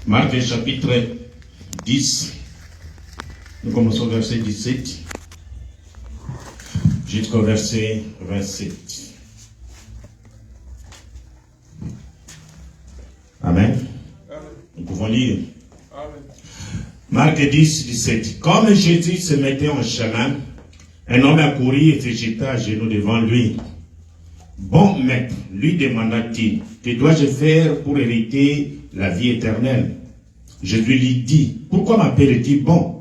Marc chapitre 10, nous commençons au verset 17 jusqu'au verset 27. Amen. Nous pouvons lire. Marc 10, 17. Comme Jésus se mettait en chemin, un homme accourut et se jeta à genoux devant lui. Bon maître, lui demanda-t-il, que dois-je faire pour hériter la vie éternelle? Jésus lui dit, pourquoi m'appelles-tu bon?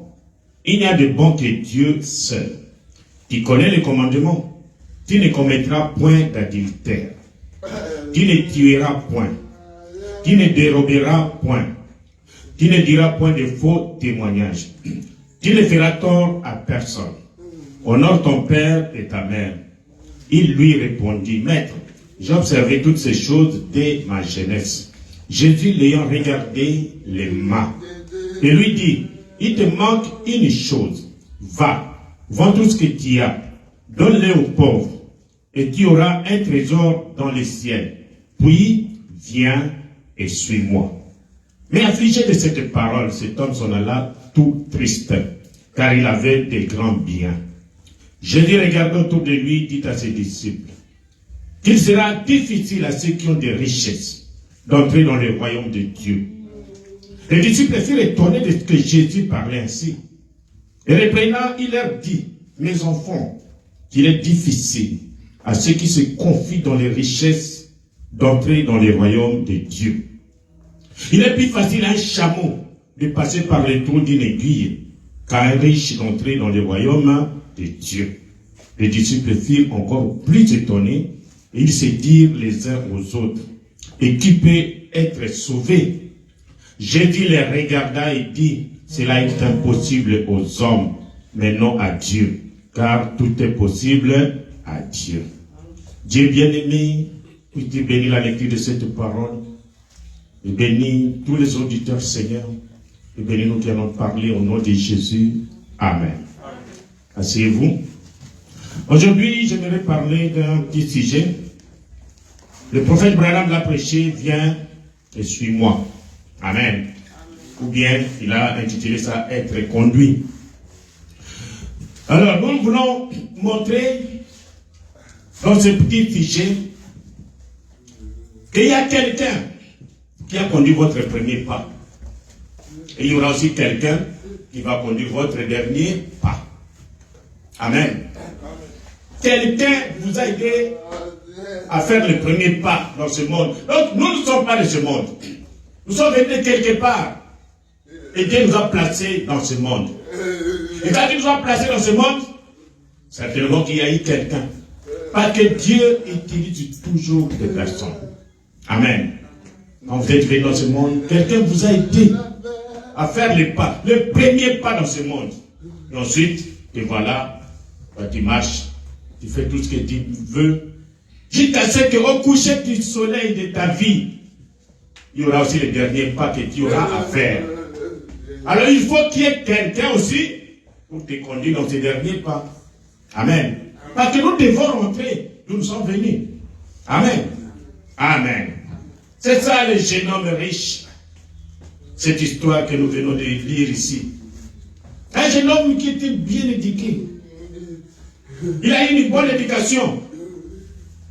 Il n'y a de bon que Dieu seul. Tu connais les commandements. Tu ne commettras point d'adultère. Tu ne tueras point. Tu ne déroberas point. Tu ne diras point de faux témoignages. Tu ne feras tort à personne. Honore ton père et ta mère. Il lui répondit, Maître, j'ai observé toutes ces choses dès ma jeunesse. Jésus l'ayant regardé les mains et lui dit, il te manque une chose. Va, vends tout ce que tu as, donne-le aux pauvres, et tu auras un trésor dans les ciels. Puis, viens et suis-moi. Mais affligé de cette parole, cet homme s'en alla tout triste, car il avait de grands biens. Jésus, regardant autour de lui, dit à ses disciples, qu'il sera difficile à ceux qui ont des richesses d'entrer dans le royaume de Dieu. Les disciples furent étonnés de ce que Jésus parlait ainsi. Et reprenant, il leur dit, mes enfants, qu'il est difficile à ceux qui se confient dans les richesses d'entrer dans le royaume de Dieu. Il est plus facile à un chameau de passer par le trou d'une aiguille qu'à un riche d'entrer dans le royaume de Dieu. Les disciples furent encore plus étonnés et ils se dirent les uns aux autres, et qui peut être sauvé? Jésus les regarda et dit, cela est impossible aux hommes, mais non à Dieu, car tout est possible à Dieu. Dieu bien-aimé, puisses-tu bénir la lecture de cette parole, et bénis tous les auditeurs, Seigneur, et bénis nous qui allons parler au nom de Jésus. Amen. Asseyez-vous. Aujourd'hui, j'aimerais parler d'un petit sujet. Le prophète Branham l'a prêché, viens et suis-moi. Amen. Ou bien, il a intitulé ça être conduit. Alors, nous voulons montrer dans ce petit sujet qu'il y a quelqu'un qui a conduit votre premier pas. Et il y aura aussi quelqu'un qui va conduire votre dernier pas. Amen. Quelqu'un vous a aidé à faire le premier pas dans ce monde. Donc, nous ne sommes pas de ce monde. Nous sommes venus de quelque part. Et Dieu nous a placés dans ce monde. Et quand il nous a placés dans ce monde, certainement qu'il y a eu quelqu'un. Parce que Dieu utilise toujours des personnes. Amen. Quand vous êtes venus dans ce monde, quelqu'un vous a aidé à faire le pas, le premier pas dans ce monde. Et ensuite, et voilà, quand tu marches, tu fais tout ce que tu veux. Jusqu'à ce qu'au coucher du soleil de ta vie, il y aura aussi le dernier pas que tu auras à faire. Alors il faut qu'il y ait quelqu'un aussi pour te conduire dans ces derniers pas. Amen. Parce que nous devons rentrer. Nous sommes venus. Amen. Amen. C'est ça le jeune homme riche. Cette histoire que nous venons de lire ici. Un jeune homme qui était bien éduqué. Il a eu une bonne éducation.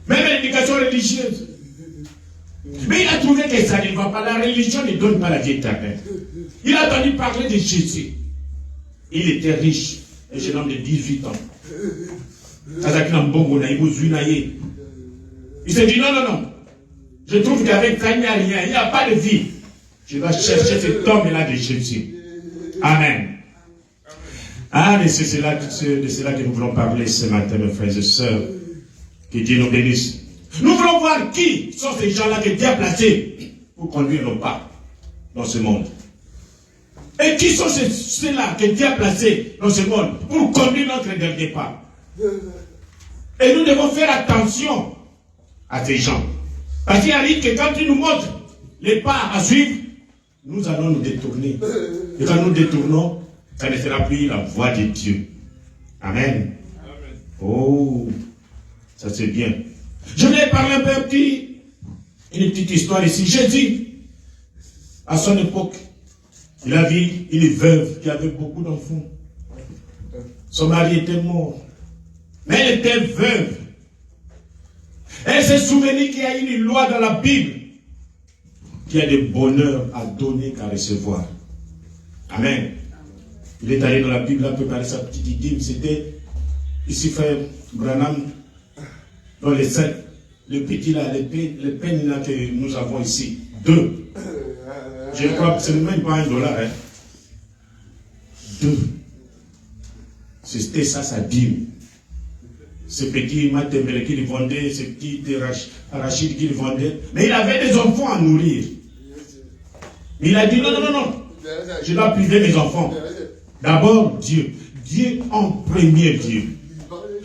Même l'éducation religieuse. Mais il a trouvé que ça ne va pas. La religion ne donne pas la vie éternelle. Il a entendu parler de Jésus. Il était riche. Un jeune homme de 18 ans. Il s'est dit non. Je trouve qu'avec ça, il n'y a rien. Il n'y a pas de vie. Je dois chercher cet homme-là de Jésus. Amen. Ah, mais c'est de cela que nous voulons parler ce matin, mes frères et sœurs. Que Dieu nous bénisse. Nous voulons voir qui sont ces gens-là que Dieu a placés pour conduire nos pas dans ce monde. Et qui sont ceux-là que Dieu a placés dans ce monde pour conduire notre dernier pas? Et nous devons faire attention à ces gens. Parce qu'il arrive que quand ils nous montrent les pas à suivre, nous allons nous détourner. Et quand nous détournons, ça ne sera plus la voie de Dieu. Amen. Oh, ça c'est bien. Je vais parler un peu une petite histoire ici. Jésus, à son époque, il a vu une veuve qui avait beaucoup d'enfants. Son mari était mort. Mais elle était veuve. Elle s'est souvenue qu'il y a une loi dans la Bible qui a des bonheurs à donner qu'à recevoir. Amen. Il est allé dans la Bible, il a préparé sa petite idée. C'était ici, frère Branham, dans les 7, le petit là, les peines là que nous avons ici. 2. Je crois que ce n'est même pas $1. Hein. 2. C'était ça, sa dîme. Ce petit matembele qu'il vendait, ce petit arachide qu'il vendait. Mais il avait des enfants à nourrir. Il a dit non, non, non, non. Je dois priver mes enfants. D'abord, Dieu. Dieu en premier, Dieu.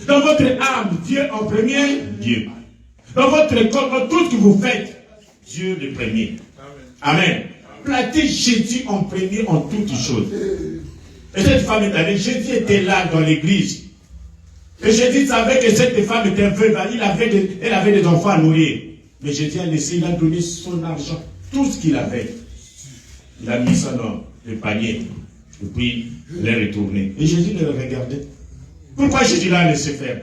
Dans votre âme, Dieu en premier, Dieu. Dans votre corps, dans tout ce que vous faites, Dieu le premier. Amen. Placez Jésus en premier en toutes choses. Et cette femme est allée. Jésus était là dans l'église. Et Jésus savait que cette femme était veuve. Elle avait des enfants à nourrir. Mais Jésus a laissé, il a donné son argent. Tout ce qu'il avait. Il a mis ça dans le panier. Et puis, il est retourné. Et Jésus le regardait. Pourquoi Jésus l'a laissé faire?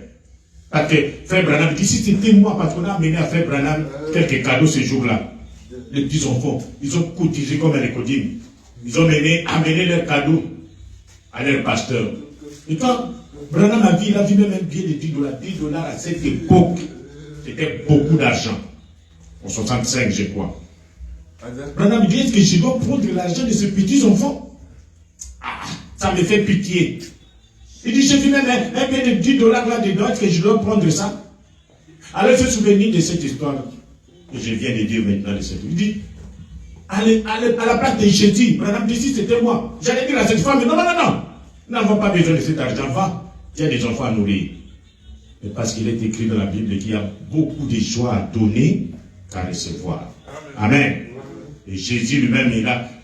Parce que Frère Branham dit, si c'était moi, parce qu'on a amené à Frère Branham quelques cadeaux ce jour-là. Les petits enfants, ils ont cotisé comme un écodime. Ils ont amené leurs cadeaux à leur pasteur. Et quand Branham a vu, il a vu même un billet de $10. $10 à cette époque, c'était beaucoup d'argent. En 65, je crois. Branham dit, est-ce que je dois prendre l'argent de ces petits enfants? Ah, ça me fait pitié. Il dit, j'ai vu même un billet de $10 là-dedans, est-ce que je dois prendre ça? Alors, se souvenir de cette histoire que je viens de dire maintenant. Il dit, allez, à la place de Jésus, Branham dit, si c'était moi, j'allais dire à cette femme, non, non, non, non, nous n'avons pas besoin de cet argent, va. Il y a des enfants à nourrir. Mais parce qu'il est écrit dans la Bible qu'il y a beaucoup de joie à donner qu'à recevoir. Amen. Et Jésus lui-même,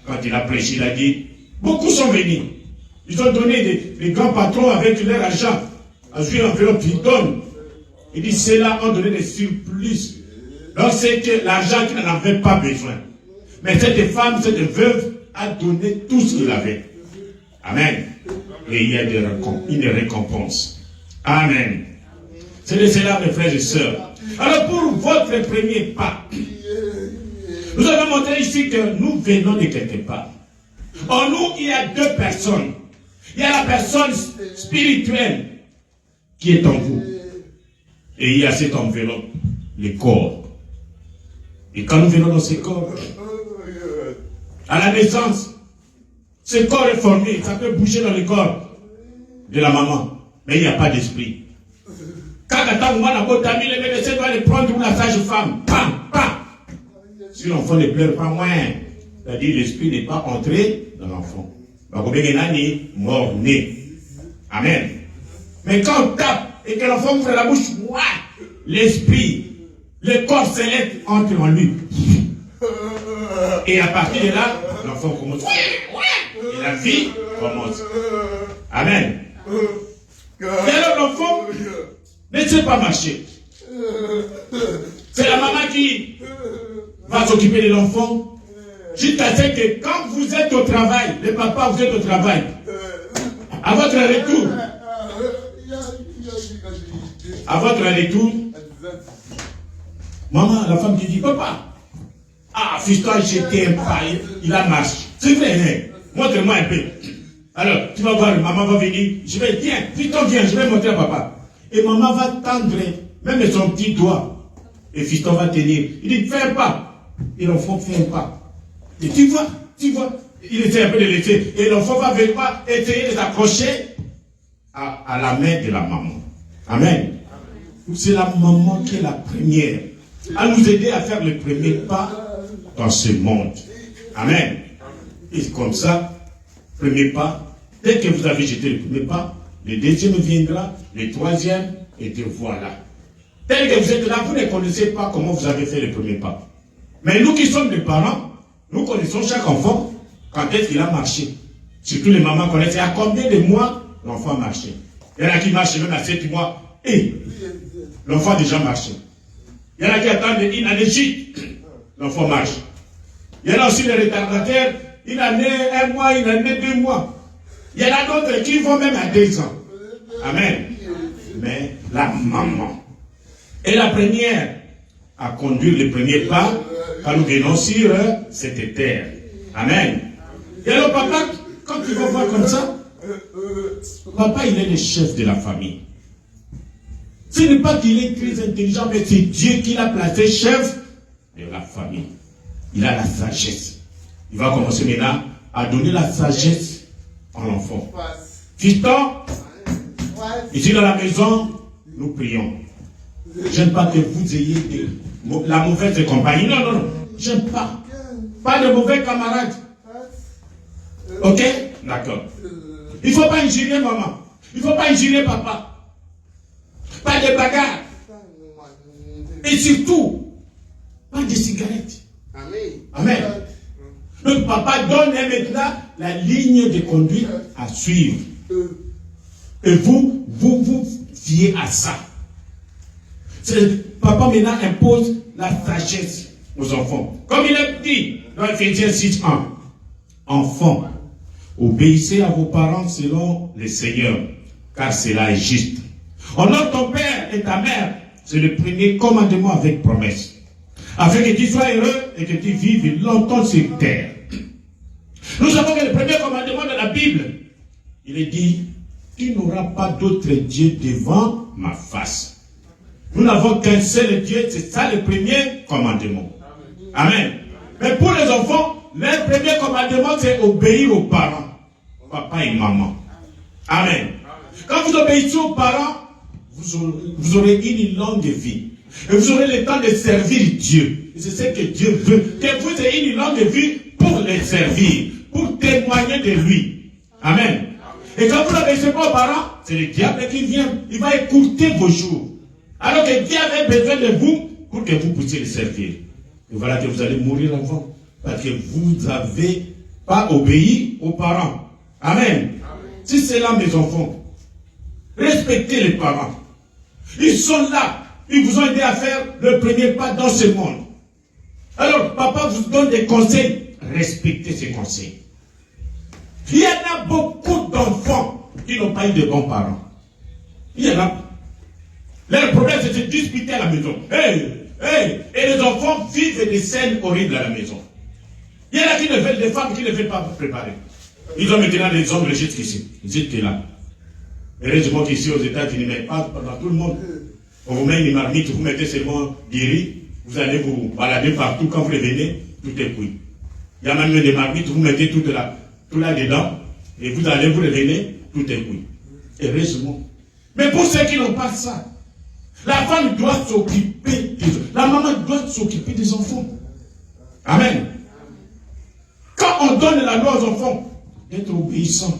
quand il a prêché, il a dit, beaucoup sont venus. Ils ont donné des grands patrons avec leur argent. Ensuite, l'enveloppe, ils donnent. Il dit, ceux-là ont donné des surplus. Donc, c'est que l'argent qu'il n'en avait pas besoin. Mais cette femme, cette veuve, a donné tout ce qu'il avait. Amen. Et il y a une récompense. Amen. C'est de cela, mes frères et sœurs. Alors, pour votre premier pas, nous avons montré ici que nous venons de quelque part. En nous, il y a 2 personnes. Il y a la personne spirituelle qui est en vous. Et il y a cette enveloppe, le corps. Et quand nous venons dans ce corps, à la naissance, ce corps est formé, ça peut bouger dans le corps de la maman, mais il n'y a pas d'esprit. Quand on a mis le médecin doit le prendre pour la sage-femme, pam, pam. Si l'enfant ne pleure pas moins, c'est-à-dire l'esprit n'est pas entré dans l'enfant. Mort-né. Amen. Mais quand on tape et que l'enfant ouvre la bouche, l'esprit, le corps céleste entre en lui. Et à partir de là, l'enfant commence. Et la vie commence. Amen. Et alors l'enfant ne sait pas marcher. C'est la maman qui va s'occuper de l'enfant. Jusqu'à ce que quand vous êtes au travail, le papa, vous êtes au travail, à votre retour, maman, la femme qui dit, papa, fiston, j'étais un pas, il a marché. C'est vrai, hein? Montre-moi un peu. Alors, tu vas voir, maman va venir, je vais, viens, fiston, viens, je vais montrer à papa. Et maman va tendre, même son petit doigt, et fiston va tenir. Il dit, fais un pas. Et l'enfant fait un pas. Et tu vois, il essaie un peu de laisser. Et l'enfant va venir essayer de s'accrocher à la main de la maman. Amen. C'est la maman qui est la première à nous aider à faire le premier pas dans ce monde. Amen. Et comme ça, premier pas, dès que vous avez jeté le premier pas, le deuxième viendra, le troisième, et te voilà. Tel que vous êtes là, vous ne connaissez pas comment vous avez fait le premier pas. Mais nous qui sommes des parents, nous connaissons chaque enfant quand est-ce qu'il a marché. Surtout les mamans connaissent à combien de mois l'enfant a marché. Il y en a qui marchent même à 7 mois et l'enfant a déjà marché. Il y en a qui attendent une année chute, l'enfant marche. Il y en a aussi les retardataires, une année, 1 mois, une année, 2 mois. Il y en a d'autres qui vont même à 2 ans. Amen. Mais la maman est la première à conduire les premiers pas quand nous venons sur cette terre. Amen. Et alors papa, quand tu vas voir comme ça, papa il est le chef de la famille. Ce n'est pas qu'il est très intelligent, mais c'est Dieu qui l'a placé chef de la famille. Il a la sagesse. Il va commencer maintenant à donner la sagesse à l'enfant. Fiston, ici dans la maison, nous prions. J'aime pas que vous ayez la mauvaise compagnie. Non, non, non. J'aime pas. Pas de mauvais camarades. Ok? D'accord. Il ne faut pas injurier maman. Il ne faut pas injurier papa. Pas de bagarre. Et surtout, pas de cigarettes. Amen. Donc papa donne maintenant la ligne de conduite à suivre. Et vous fiez à ça. Papa maintenant impose la sagesse aux enfants. Comme il est dit dans Ephésiens 6:1. Enfants, obéissez à vos parents selon le Seigneur, car cela est juste. Honore ton père et ta mère, c'est le premier commandement avec promesse. Afin que tu sois heureux et que tu vives longtemps sur terre. Nous savons que le premier commandement de la Bible, il est dit, tu n'auras pas d'autre Dieu devant ma face. Nous n'avons qu'un seul Dieu, c'est ça le premier commandement. Amen. Mais pour les enfants, leur premier commandement, c'est obéir aux parents, papa et maman. Amen. Quand vous obéissez aux parents, vous aurez une longue vie. Et vous aurez le temps de servir Dieu. Et c'est ce que Dieu veut. Que vous ayez une longue vie pour les servir, pour témoigner de lui. Amen. Et quand vous n'obéissez pas aux parents, c'est le diable qui vient. Il va écourter vos jours. Alors que Dieu avait besoin de vous pour que vous puissiez le servir. Et voilà que vous allez mourir avant. Parce que vous n'avez pas obéi aux parents. Amen. Si c'est là, mes enfants, respectez les parents. Ils sont là. Ils vous ont aidé à faire le premier pas dans ce monde. Alors, papa vous donne des conseils. Respectez ces conseils. Il y en a beaucoup d'enfants qui n'ont pas eu de bons parents. Il y en a. Leur problème, c'est de se disputer à la maison. Et les enfants vivent des scènes horribles à la maison. Il y en a qui ne veulent des femmes qui ne veulent pas préparer. Ils ont maintenant des hommes jusqu'ici. Ils étaient là. Heureusement qu'ici aux États-Unis, mais pas dans tout le monde. On vous met une marmite, vous mettez seulement du riz, vous allez vous balader partout. Quand vous revenez, tout est cuit. Il y a même des marmites, vous mettez tout là-dedans, et vous allez vous revenez, tout est cuit. Heureusement. Mais pour ceux qui n'ont pas ça, la femme doit s'occuper la maman doit s'occuper des enfants. Amen. Quand on donne la loi aux enfants, d'être obéissant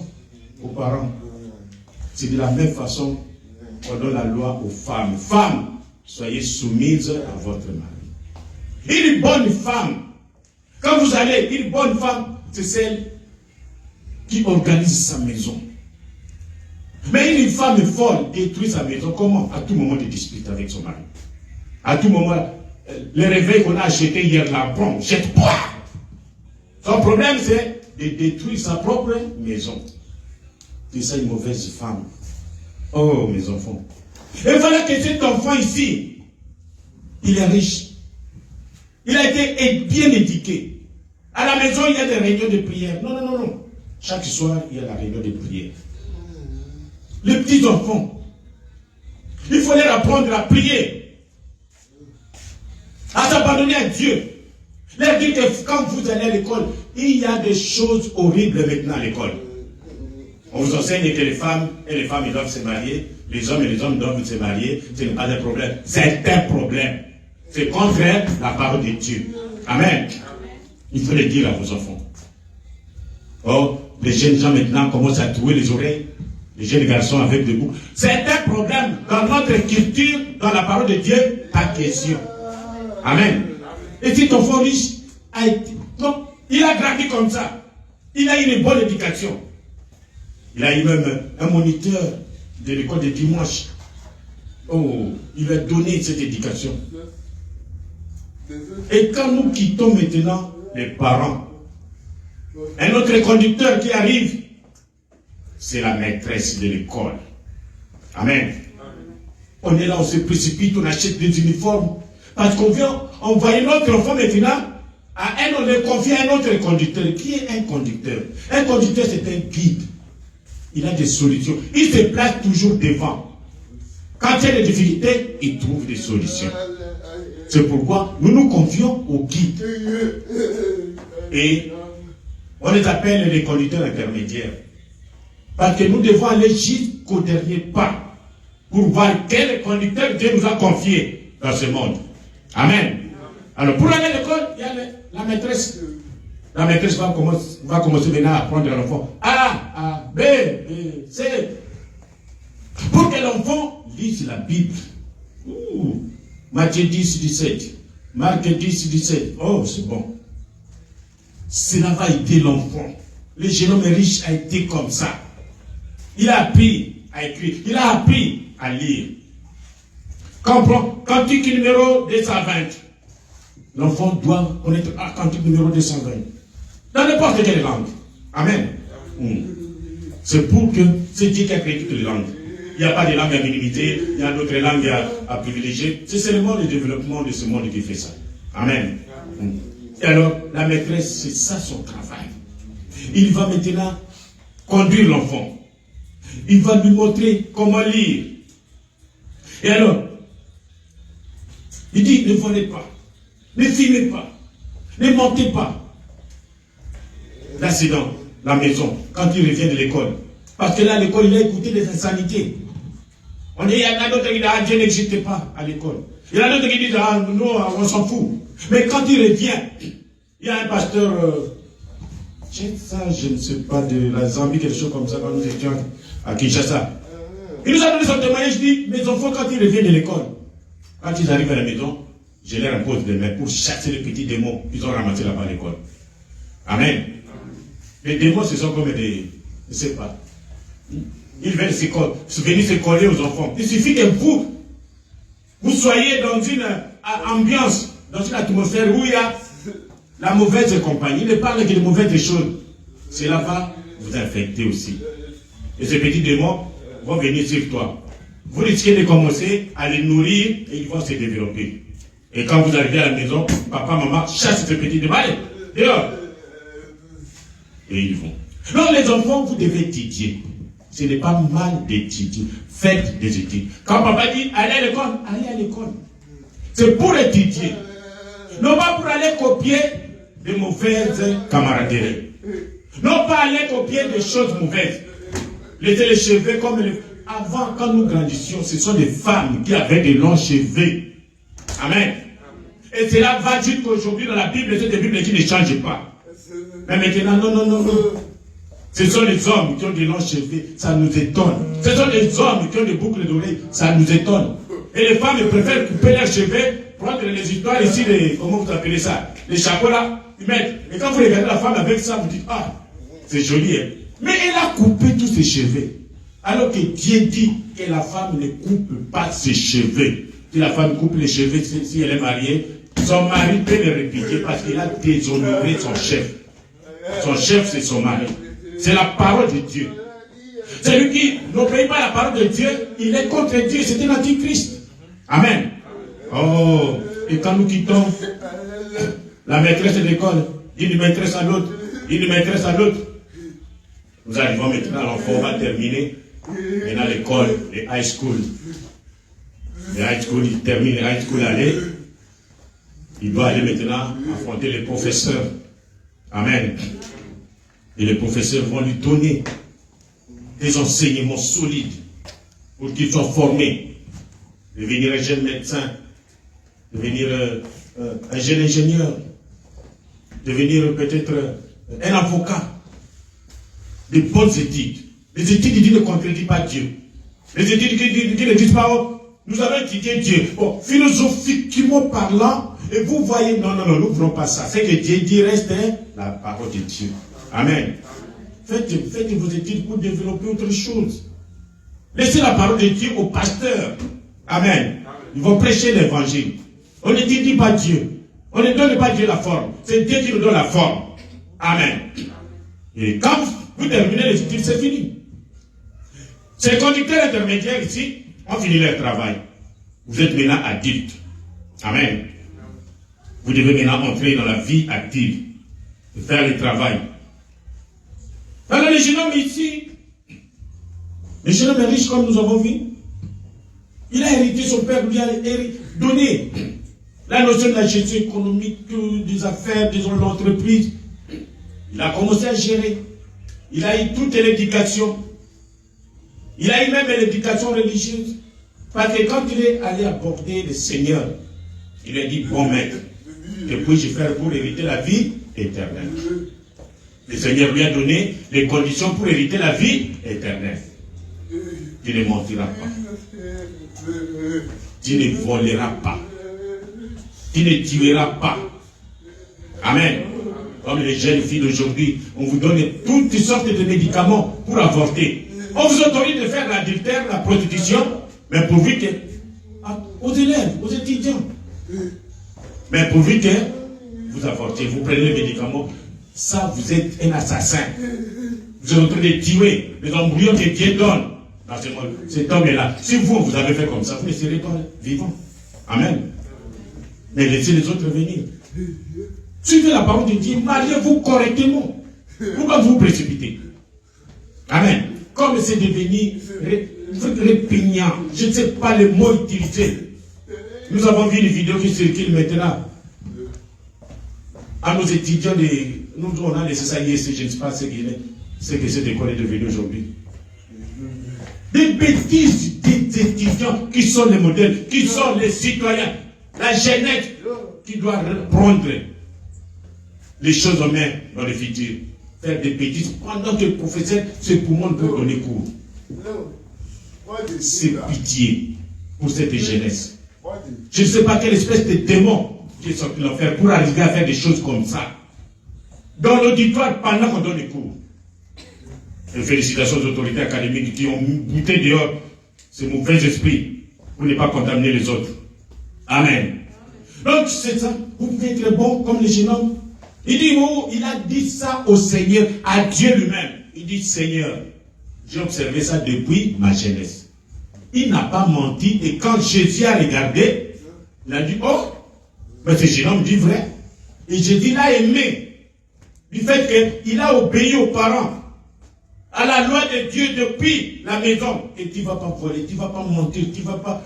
aux parents, c'est de la même façon qu'on donne la loi aux femmes. Femmes, soyez soumises à votre mari. Une bonne femme, quand vous allez, une bonne femme, c'est celle qui organise sa maison. Mais une femme folle détruit sa maison. Comment? À tout moment de dispute avec son mari. À tout moment, le réveil qu'on a acheté hier, la bombe, jette-toi. Son problème, c'est de détruire sa propre maison. C'est ça une mauvaise femme. Oh, mes enfants. Et voilà que cet enfant ici, il est riche. Il a été bien éduqué. À la maison, il y a des réunions de prière. Non, non, non, non. Chaque soir, il y a la réunion de prière. Les petits enfants, il faut leur apprendre à prier, à s'abandonner à Dieu. Leur dire que quand vous allez à l'école, il y a des choses horribles maintenant à l'école. On vous enseigne que les femmes ils doivent se marier, les hommes doivent se marier, ce n'est pas un problème. C'est un problème. C'est contraire à la parole de Dieu. Amen. Il faut le dire à vos enfants. Oh, les jeunes gens maintenant commencent à trouer les oreilles. Les jeunes garçons avec des boucles. C'est un problème dans notre culture, dans la parole de Dieu, ta question. Amen. Et si ton enfant riche a été... Donc, il a grandi comme ça. Il a eu une bonne éducation. Il a eu même un moniteur de l'école de dimanche. Oh, il a donné cette éducation. Et quand nous quittons maintenant les parents, un autre conducteur qui arrive, c'est la maîtresse de l'école. Amen. On est là, on se précipite, on achète des uniformes. Parce qu'on vient envoyer notre enfant maintenant à un, on le confie à un autre conducteur. Qui est un conducteur? Un conducteur, c'est un guide. Il a des solutions. Il se place toujours devant. Quand il y a des difficultés, il trouve des solutions. C'est pourquoi nous nous confions aux guides. Et on les appelle les conducteurs intermédiaires. Parce que nous devons aller jusqu'au dernier pas pour voir quel conducteur Dieu nous a confié dans ce monde. Amen. Alors pour aller à l'école, il y a la maîtresse. La maîtresse va commencer maintenant à apprendre à l'enfant A, B, C. Pour que l'enfant lise la Bible. Matthieu 10, 17. Marc 10, 17. Oh, c'est bon. Cela va aider l'enfant. Le jeune homme riche a été comme ça. Il a appris à écrire. Il a appris à lire. Cantique numéro 220. L'enfant doit connaître cantique numéro 220. Dans n'importe quelle langue. Amen. C'est pour que c'est Dieu qui a créé toutes les langues. Il n'y a pas de langue à minimiser, il y a d'autres langues à privilégier. C'est seulement le développement de ce monde qui fait ça. Amen. Et alors, la maîtresse, c'est ça son travail. Il va maintenant conduire l'enfant. Il va lui montrer comment lire. Et alors, il dit, ne volez pas, ne filmez pas, ne mentez pas. Là, c'est dans la maison, quand il revient de l'école. Parce que là, à l'école, il a écouté des insanités. Il y en a d'autres qui disent, Dieu n'existe pas à l'école. Il y en a d'autres qui disent, non, on s'en fout. Mais quand il revient, il y a un pasteur, je ne sais pas, de la Zambie, quelque chose comme ça, quand nous étions à Kinshasa. Il nous a donné son témoignage, dit, mes enfants, quand ils reviennent de l'école, quand ils arrivent à la maison, je leur impose les mains pour chasser les petits démons qu'ils ont ramassés là-bas à l'école. Amen. Les démons, ce sont comme des, je ne sais pas. Ils viennent venir se coller aux enfants. Il suffit que vous soyez dans une ambiance, dans une atmosphère où il y a la mauvaise compagnie. Il ne parle que de mauvaises choses. Cela va vous infecter aussi. Et ces petits démons vont venir sur toi. Vous risquez de commencer à les nourrir et ils vont se développer. Et quand vous arrivez à la maison, papa, maman chasse ces petits démons. Allez, dehors. Et ils vont. Donc les enfants, vous devez étudier. Ce n'est pas mal d'étudier. Faites des études. Quand papa dit allez à l'école, allez à l'école. C'est pour étudier. Non pas pour aller copier de mauvaises camaraderies. Non pas aller copier des choses mauvaises. Laissez les cheveux comme les... Avant, quand nous grandissions, ce sont des femmes qui avaient de longs cheveux. Amen. Et cela va jusqu'aujourd'hui dans la Bible, c'est des Bibles qui ne changent pas. Mais maintenant, non. Ce sont les hommes qui ont des longs cheveux, ça nous étonne. Ce sont les hommes qui ont des boucles d'oreilles, ça nous étonne. Et les femmes préfèrent couper leurs cheveux, prendre les histoires ici, comment vous appelez ça, les chapeaux là, ils mettent. Et quand vous regardez la femme avec ça, vous dites, c'est joli, hein. Mais elle a coupé tous ses cheveux. Alors que Dieu dit que la femme ne coupe pas ses cheveux. Si la femme coupe les cheveux, si elle est mariée, son mari peut le répliquer parce qu'il a déshonoré son chef. Son chef, c'est son mari. C'est la parole de Dieu. Celui qui n'obéit pas à la parole de Dieu, il est contre Dieu. C'est un antichrist. Amen. Oh, et quand nous quittons la maîtresse de l'école, d'une maîtresse à l'autre, d'une maîtresse à l'autre, nous arrivons maintenant, l'enfant va terminer. Maintenant l'école, les high school. Les high school, il termine les high school allez. Il doit aller maintenant affronter les professeurs. Amen. Et les professeurs vont lui donner des enseignements solides pour qu'il soit formé. Devenir un jeune médecin, devenir un jeune ingénieur, devenir peut-être un avocat. des bonnes études. Les études qui ne contredisent pas Dieu. Les études qui ne disent pas, oh, nous avons étudié Dieu. Bon, philosophiquement parlant, et vous voyez, non, nous ne voulons pas ça. C'est que Dieu dit, reste la parole de Dieu. Amen. Faites vos études pour développer autre chose. Laissez la parole de Dieu aux pasteurs. Amen. Ils vont prêcher l'évangile. On n'étudie pas Dieu. On ne donne pas Dieu la forme. C'est Dieu qui nous donne la forme. Amen. Et quand vous terminez les études, c'est fini. Ces conducteurs intermédiaires ici ont fini leur travail. Vous êtes maintenant adultes. Amen. Vous devez maintenant entrer dans la vie active. Et faire le travail. Alors les jeunes hommes ici, le jeune homme est riche comme nous avons vu. Il a hérité, son père lui a donné la notion de la gestion économique, des affaires, de l'entreprise. Il a commencé à gérer. Il a eu toute l'éducation. Il a eu même l'éducation religieuse. Parce que quand il est allé aborder le Seigneur, il a dit, bon maître, que puis-je faire pour hériter la vie éternelle? Le Seigneur lui a donné les conditions pour hériter la vie éternelle. Tu ne mentiras pas. Tu ne voleras pas. Tu ne tueras pas. Amen. Comme les jeunes filles d'aujourd'hui, on vous donne toutes sortes de médicaments pour avorter. On vous autorise de faire l'adultère, la prostitution, mais pourvu que, aux élèves, aux étudiants, mais pourvu que vous avortez, vous prenez les médicaments, ça vous êtes un assassin. Vous êtes en train de tuer les embryons que Dieu donne. Cet homme est là. Si vous avez fait comme ça, vous ne serez pas vivant. Amen. Mais laissez les autres venir. Suivez la parole de Dieu, mariez-vous correctement. Pourquoi vous précipitez? Amen. Comme c'est devenu répugnant, je ne sais pas les mots utilisés. Nous avons vu une vidéo qui circule maintenant. À nos étudiants, nous on a laissé ça hier, je ne sais pas ce que cette école est devenue aujourd'hui. Des bêtises des étudiants qui sont les modèles, qui sont les citoyens, la jeunesse qui doit prendre les choses en main dans le futur. Faire des bêtises pendant que le professeur, c'est pour moi, peut donner cours. C'est pitié pour cette jeunesse. Je ne sais pas quelle espèce de démon qui est sorti de l'enfer pour arriver à faire des choses comme ça. Dans l'auditoire, pendant qu'on donne les cours. Et félicitations aux autorités académiques qui ont bouté dehors ces mauvais esprits pour ne pas contaminer les autres. Amen. Donc c'est ça. Vous pouvez être bon comme les jeunes hommes. Il dit, oh, il a dit ça au Seigneur, à Dieu lui-même. Il dit, Seigneur, j'ai observé ça depuis ma jeunesse. Il n'a pas menti. Et quand Jésus a regardé, il a dit, oh, mais ce jeune homme dit vrai. Et Jésus l'a aimé. Du fait qu'il a obéi aux parents, à la loi de Dieu depuis la maison. Et tu ne vas pas voler, tu ne vas pas mentir, tu ne vas pas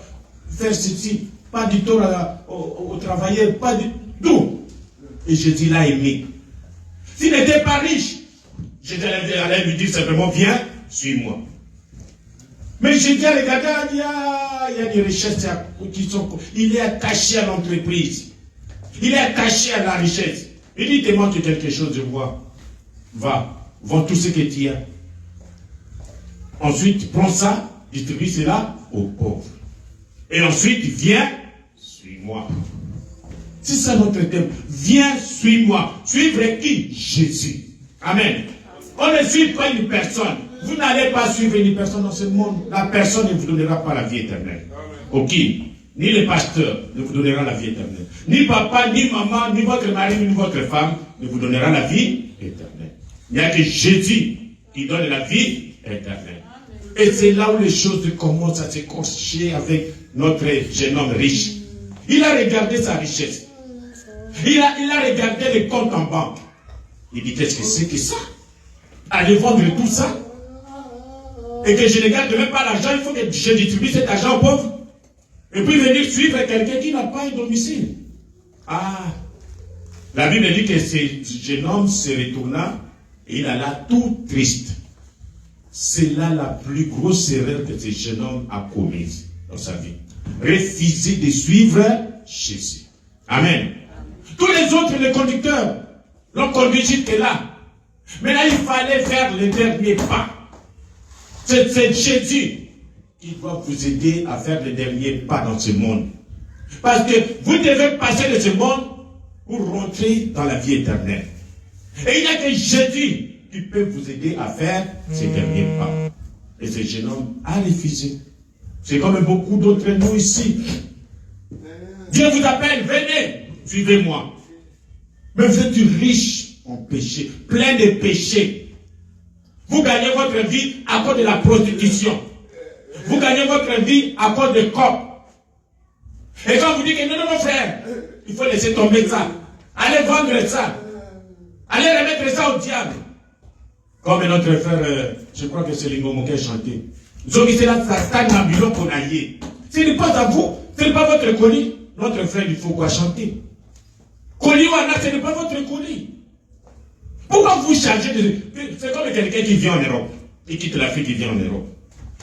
faire ceci. Pas du tort aux travailleurs, pas du tout. Et Jésus l'a aimé. S'il n'était pas riche, Jésus allait lui dire simplement, viens, suis-moi. Mais Jésus a regardé, il y a des richesses qui sont... Il est attaché à l'entreprise. Il est attaché à la richesse. Il dit, te manque quelque chose, je vois. Va, vends tout ce que tu as. Ensuite, prends ça, distribue cela aux pauvres. Et ensuite, viens, suis-moi. C'est ça notre thème. Viens, suis-moi. Suivre qui? Jésus. Amen. On ne suit pas une personne. Vous n'allez pas suivre une personne dans ce monde. La personne ne vous donnera pas la vie éternelle. Ok. Ni le pasteur ne vous donnera la vie éternelle. Ni papa, ni maman, ni votre mari, ni votre femme ne vous donnera la vie éternelle. Il n'y a que Jésus qui donne la vie éternelle. Et c'est là où les choses commencent à se corcher avec notre jeune homme riche. Il a regardé sa richesse. Il a regardé les comptes en banque. Il dit, qu'est-ce que c'est que ça? Aller vendre tout ça? Et que je ne garde même pas l'argent, il faut que je distribue cet argent aux pauvres. Et puis venir suivre quelqu'un qui n'a pas un domicile. Ah! La Bible dit que ce jeune homme se retourna et il alla tout triste. C'est là la plus grosse erreur que ce jeune homme a commise dans sa vie. Refuser de suivre Jésus. Amen. Tous les autres, les conducteurs, l'ont conduit jusque là. Maintenant, il fallait faire le dernier pas. C'est Jésus qui doit vous aider à faire le dernier pas dans ce monde. Parce que vous devez passer de ce monde pour rentrer dans la vie éternelle. Et il n'y a que Jésus qui peut vous aider à faire ces derniers pas. Et ce jeune homme a refusé. C'est comme beaucoup d'autres nous ici. Dieu vous appelle, venez, suivez-moi. Mais vous êtes riche en péché, plein de péchés. Vous gagnez votre vie à cause de la prostitution. Vous gagnez votre vie à cause de corps. Et quand vous dites que non, frère, il faut laisser tomber ça. Allez vendre ça. Allez remettre ça au diable. Comme notre frère, je crois que c'est Lingomo qui a chanté. C'est là, ça stagne en bureau qu'on a lié. Ce n'est pas à vous, ce n'est pas votre colis. Notre frère, il faut quoi chanter. Colis ou Anna, ce n'est pas votre colis. Pourquoi vous changez de... C'est comme quelqu'un qui vient en Europe. Il quitte l'Afrique, qui vient en Europe.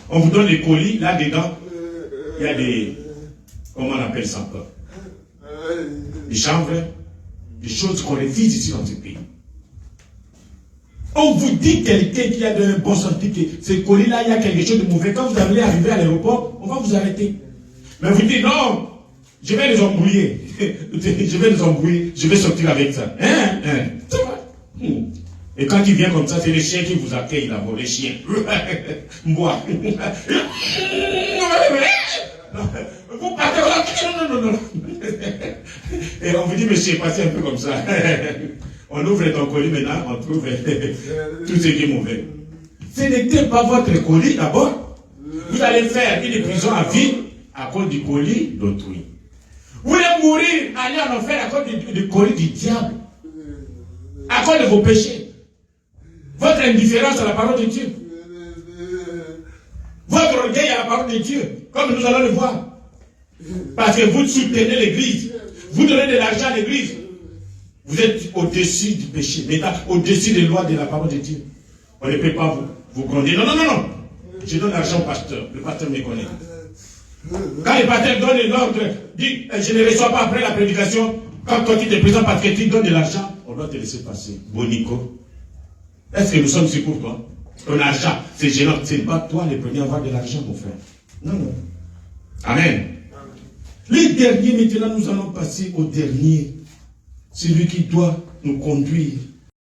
On vous donne des colis, là-dedans, il y a des... Comment on appelle ça encore? Des chanvres, des choses qu'on refuse ici dans ce pays. On vous dit quelqu'un qui a de bon santé, que ce colis-là, il y a quelque chose de mauvais. Quand vous allez arriver à l'aéroport, on va vous arrêter. Mais vous dites non, je vais les embrouiller. Je vais les embrouiller, je vais sortir avec ça. Et quand il vient comme ça, c'est les chiens qui vous accueillent d'abord, les chiens. Moi. Vous partez, non. Et on vous dit, monsieur, passez un peu comme ça. On ouvre ton colis maintenant, on trouve tout ce qui est mauvais. Ce n'était pas votre colis d'abord. Vous allez faire une prison à vie à cause du colis d'autrui. Vous voulez mourir, aller en enfer à cause du colis du diable. À cause de vos péchés. Votre indifférence à la parole de Dieu. Votre orgueil à la parole de Dieu. Comme nous allons le voir. Parce que vous soutenez l'église. Vous donnez de l'argent à l'église. Vous êtes au-dessus du péché. Maintenant, au-dessus des lois de la parole de Dieu. On ne peut pas vous gronder. Non. Je donne l'argent au pasteur. Le pasteur me connaît. Quand le pasteur donne l'ordre, dit, je ne reçois pas après la prédication. Quand toi tu te présentes parce que tu donnes de l'argent, on doit te laisser passer. Bonico. Est-ce que nous sommes ici pour toi? Ton argent, c'est gênant. Ce n'est pas toi le premier à avoir de l'argent, mon frère. Non. Amen. Les derniers, maintenant, nous allons passer au dernier. Celui qui doit nous conduire